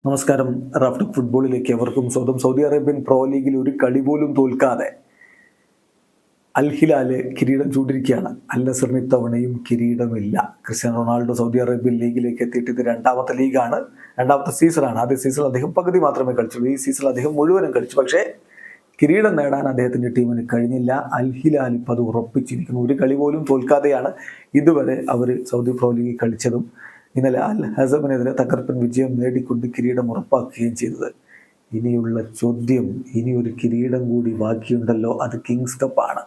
നമസ്കാരം. റാഫ്റ്റർ ഫുട്ബോളിലേക്ക് എവർക്കും സ്വന്തം. സൗദി അറേബ്യൻ പ്രോ ലീഗിൽ ഒരു കളി പോലും തോൽക്കാതെ അൽ ഹിലാല് കിരീടം ചൂണ്ടിരിക്കുകയാണ്. അൽ നസറിന് ഇത്തവണയും കിരീടമില്ല. ക്രിസ്ത്യാനോ റൊണാൾഡോ സൗദി അറേബ്യൻ ലീഗിലേക്ക് എത്തിയിട്ട് ഇത് രണ്ടാമത്തെ ലീഗാണ്, രണ്ടാമത്തെ സീസണാണ്. ആദ്യ സീസണിൽ അദ്ദേഹം പകുതി മാത്രമേ കളിച്ചുള്ളൂ. ഈ സീസണിൽ അദ്ദേഹം മുഴുവനും കളിച്ചു. പക്ഷേ കിരീടം നേടാൻ അദ്ദേഹത്തിൻ്റെ ടീമിന് കഴിഞ്ഞില്ല. അൽ ഹിലാൽ ഇപ്പോൾ അത് ഉറപ്പിച്ചിരിക്കുന്നു. ഒരു കളി പോലും തോൽക്കാതെയാണ് ഇതുവരെ അവർ സൗദി പ്രോ ലീഗിൽ കളിച്ചതും ഇന്നലെ അൽ ഹസമിനെതിരെ തകർപ്പൻ വിജയം നേടിക്കൊണ്ട് കിരീടം ഉറപ്പാക്കുകയും ചെയ്തത്. ഇനിയുള്ള ചോദ്യം, ഇനിയൊരു കിരീടം കൂടി ബാക്കിയുണ്ടല്ലോ, അത് കിങ്സ് കപ്പാണ്.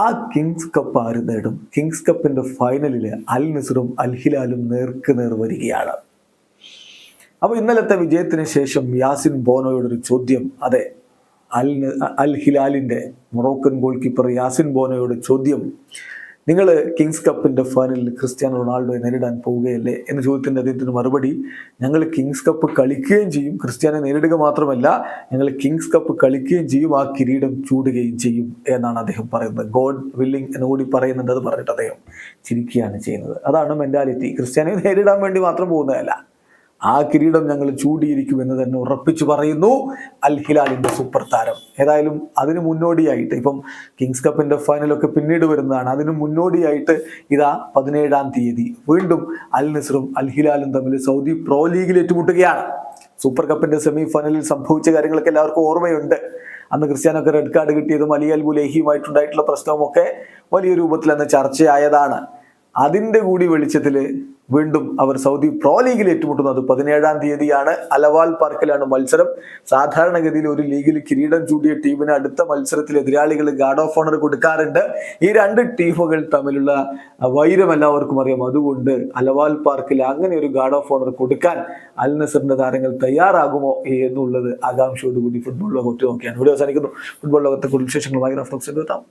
ആ കിങ്സ് കപ്പ് ആര് നേടും? കിങ്സ് കപ്പിന്റെ ഫൈനലിൽ അൽ നസറും അൽ ഹിലാലും നേർക്ക് നേർ വരികയാണ്. അപ്പോൾ ഇന്നലത്തെ വിജയത്തിന് ശേഷം യാസിൻ ബോനോയോടൊരു ചോദ്യം. അതെ, അൽ ഹിലാലിന്റെ മൊറോക്കൻ ഗോൾ കീപ്പർ യാസിൻ ബോനോയോട് ചോദ്യം, നിങ്ങൾ കിങ്സ് കപ്പിന്റെ ഫൈനലിൽ ക്രിസ്ത്യാനോ റൊണാൾഡോയെ നേരിടാൻ പോവുകയല്ലേ എന്ന ചോദ്യത്തിൻ്റെ അദ്ദേഹത്തിന് മറുപടി, ഞങ്ങൾ കിങ്സ് കപ്പ് കളിക്കുകയും ചെയ്യും, ക്രിസ്ത്യാനോ നേരിടുക മാത്രമല്ല ഞങ്ങൾ കിങ്സ് കപ്പ് കളിക്കുകയും ചെയ്യും, ആ കിരീടം ചൂടുകയും ചെയ്യും എന്നാണ് അദ്ദേഹം പറയുന്നത്. ഗോഡ് വില്ലിങ് എന്ന് കൂടി പറയുന്നുണ്ട്. അത് പറഞ്ഞിട്ട് അദ്ദേഹം ചിരിക്കുകയാണ് ചെയ്യുന്നത്. അതാണ് മെന്റാലിറ്റി. ക്രിസ്ത്യാനോയെ നേരിടാൻ വേണ്ടി മാത്രം പോകുന്നതല്ല, ആ കിരീടം ഞങ്ങൾ ചൂടിയിരിക്കുമെന്ന് തന്നെ ഉറപ്പിച്ചു പറയുന്നു അൽ ഹിലാലിന്റെ സൂപ്പർ താരം. ഏതായാലും അതിന് മുന്നോടിയായിട്ട്, ഇപ്പം കിങ്സ് കപ്പിന്റെ ഫൈനലൊക്കെ പിന്നീട് വരുന്നതാണ്, അതിന് മുന്നോടിയായിട്ട് ഇതാ 17-ാം തീയതി വീണ്ടും അൽ നസറും അൽ ഹിലാലും തമ്മിൽ സൗദി പ്രോ ലീഗിൽ ഏറ്റുമുട്ടുകയാണ്. സൂപ്പർ കപ്പിന്റെ സെമി ഫൈനലിൽ സംഭവിച്ച കാര്യങ്ങളൊക്കെ എല്ലാവർക്കും ഓർമ്മയുണ്ട്. അന്ന് ക്രിസ്ത്യാനോക്ക് റെഡ് കാർഡ് കിട്ടിയതും അലി അൽ ബുലൈഹിയുമായിട്ടുണ്ടായിട്ടുള്ള പ്രശ്നവുമൊക്കെ വലിയ രൂപത്തിൽ അന്ന് ചർച്ചയായതാണ്. അതിൻ്റെ കൂടി വെളിച്ചത്തിൽ വീണ്ടും അവർ സൗദി പ്രോ ലീഗിൽ ഏറ്റുമുട്ടുന്നത് 17-ാം തീയതിയാണ്. അലവാൽ പാർക്കിലാണ് മത്സരം. സാധാരണഗതിയിൽ ഒരു ലീഗിൽ കിരീടം ചൂടിയ ടീമിന് അടുത്ത മത്സരത്തിൽ എതിരാളികൾ ഗാർഡ് ഓഫ് ഓണർ കൊടുക്കാറുണ്ട്. ഈ രണ്ട് ടീമുകൾ തമ്മിലുള്ള വൈരം എല്ലാവർക്കും അറിയാം. അതുകൊണ്ട് അലവാൽ പാർക്കിൽ അങ്ങനെ ഒരു ഗാർഡ് ഓഫ് ഓണർ കൊടുക്കാൻ അൽ നസറിന്റെ താരങ്ങൾ തയ്യാറാകുമോ എന്നുള്ളത് ആകാംക്ഷയോടുകൂടി ഫുട്ബോൾ ലോകത്ത് നോക്കിയാണ്. ഇവിടെ അവസാനിക്കുന്നു. ഫുട്ബോൾ ലോകത്തെ കൂടുതൽ വിശേഷങ്ങളുമായി റാഫ്റ്റർ എത്താം.